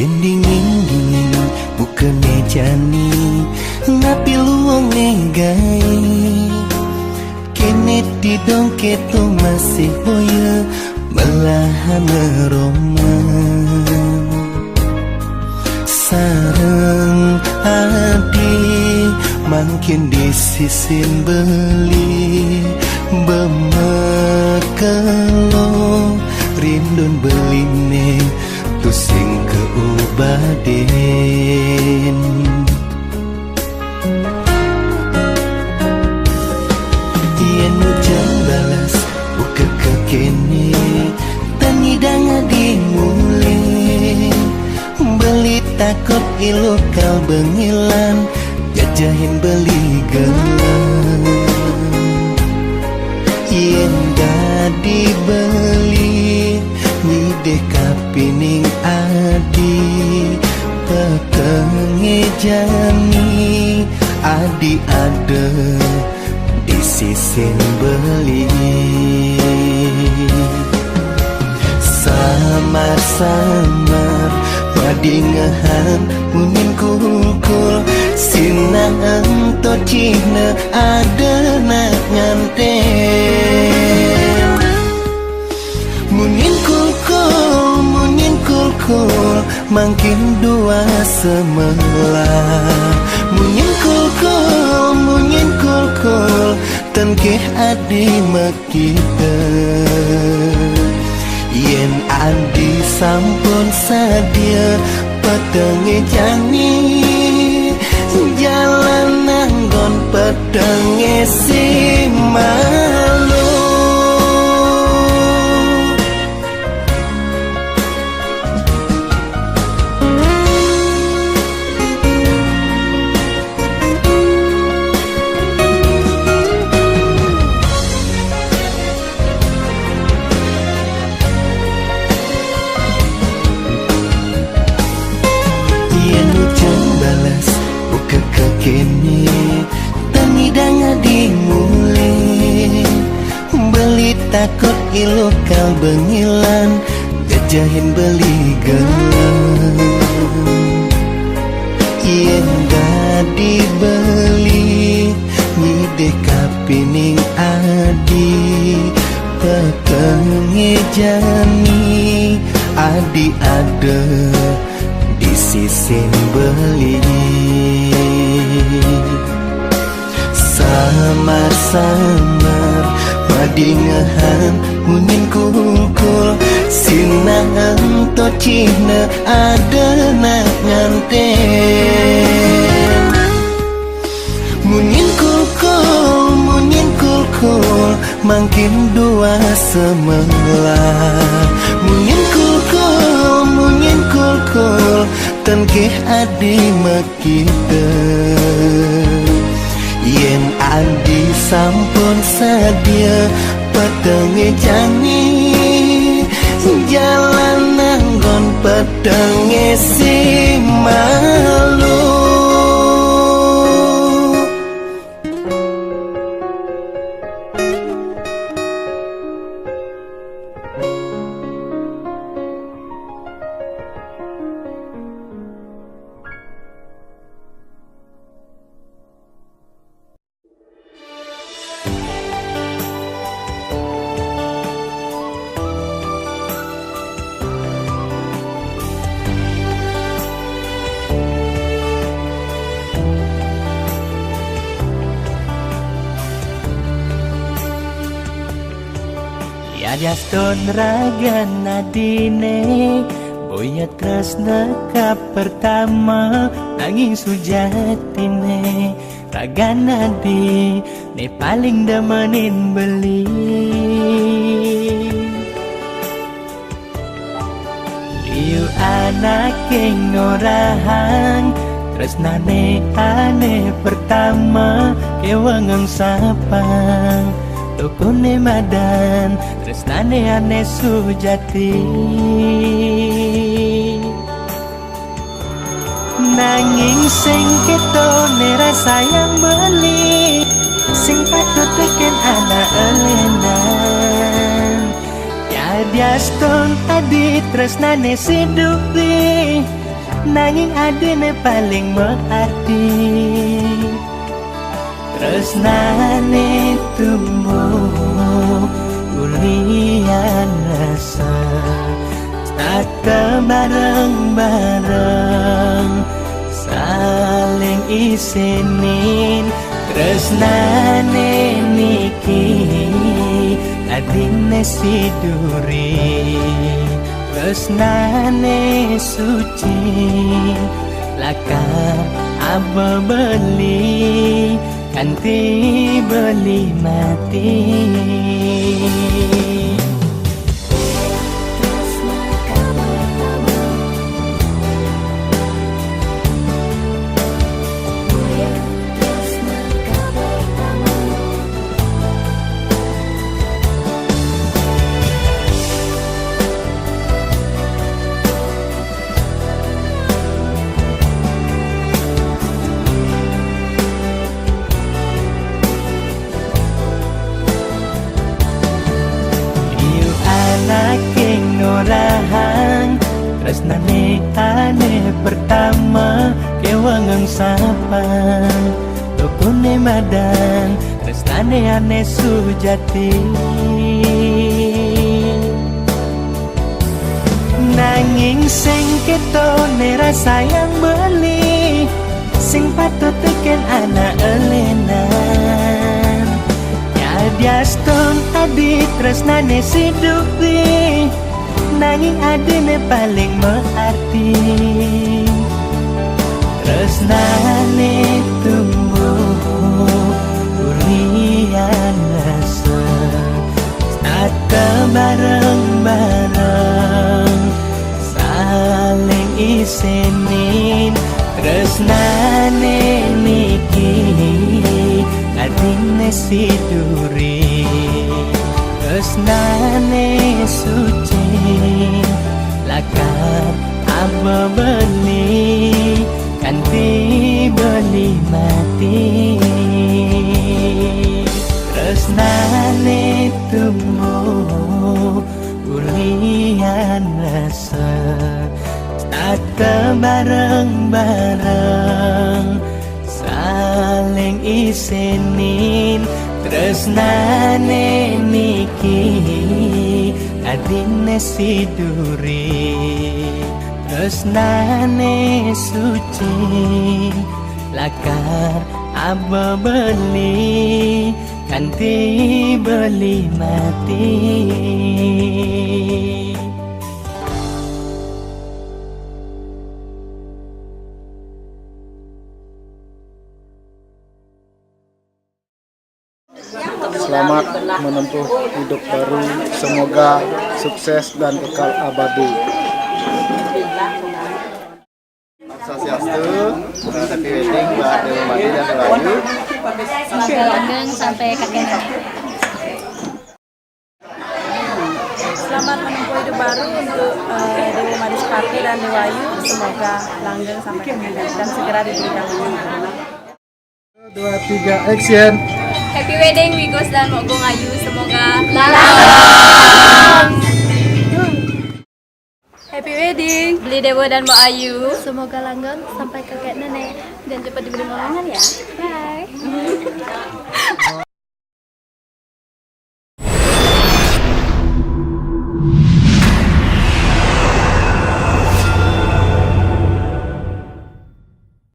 Yen dingin-dingin bukene jani ngapi luwung nenggai kene didongke to masih boya melahan roman sareng adi makin disisin beli bemekelo rindun beline tusing keubaden yen hujan balas buka kekene tangidang dimulai beli takut ilokal bengilan jajahin beli gelang yen gak dibeli ngide kapining adi petenge jani adi ada disisin beli samar-samar madingahan munin kukul sinang to cina ada nak nganten munin kukul makin dua semelah munin kukul tengkeh adi makita yen adi sampun sadia petenge jani jalan nanggon petenge si malu kene tangidang dimulai beli takut ilokal bengilan jajahin beli gelang yen gak dibeli ngide kapining adi petenge jani adi ada disisin beli samar-samar madingahan munin kukul sinang to cina ada nak nganten munin kukul makin dua semelah munin kukul tengkeh adi makita yen adi sampun sadia petenge jani jalan nanggon petenge si malu Yaston raga nadine boya tresna ka pertama nanging sujatine raga nadi ne paling demenin beli liu anak ngorahan tresnane ane pertama kewangang sapang tukune madan tresnane ane sujati nanging sing ketone rasa yang beli sing patut teken anak elenan ya diaston tadi tresnane sidupi nanging adine paling berarti. Tresnane tumbuh ulian rasa, tak bareng-bareng saling isenin. Tresnane niki adine siduri, tresnane suci lakar aba beli kanti beli mati. Rahang tresnane ane pertama kewangang sapa tukune madan tresnane ane sujati. Nanging sing ketone rasa yang beli sing patut teken anak elenan yadiaston adi tresnane sidupi, nanging adine paling berarti. Tresnane tumbuh durian rasa, tak bareng-bareng saling isenin. Tresnane niki adine siduri, tresnane suci lakar aba beli kanti beli mati. Tresnane tumbuh ulian rasa, tak bareng-bareng saling isenin. Tresnane niki adine siduri, tresnane suci lakar aba beli kanti beli mati. Selamat menempuh hidup baru, semoga sukses dan kekal abadi. Swastiastu, happy wedding buat Dewa Madi dan Dewa Ayu. Semoga langgeng sampai kakek nenek. Selamat menempuh hidup baru untuk Dewa Madi Separti dan Dewa Ayu. Semoga langgeng sampai kakek nenek dan segera diberikan anak. 2, 3, action. Happy wedding Wigos dan Mogong Ayu. Semoga langgeng. Happy wedding Beli Dewa dan Mbak Ayu. Semoga langgeng sampai kakek nenek dan cepat diberi momongan ya. Bye.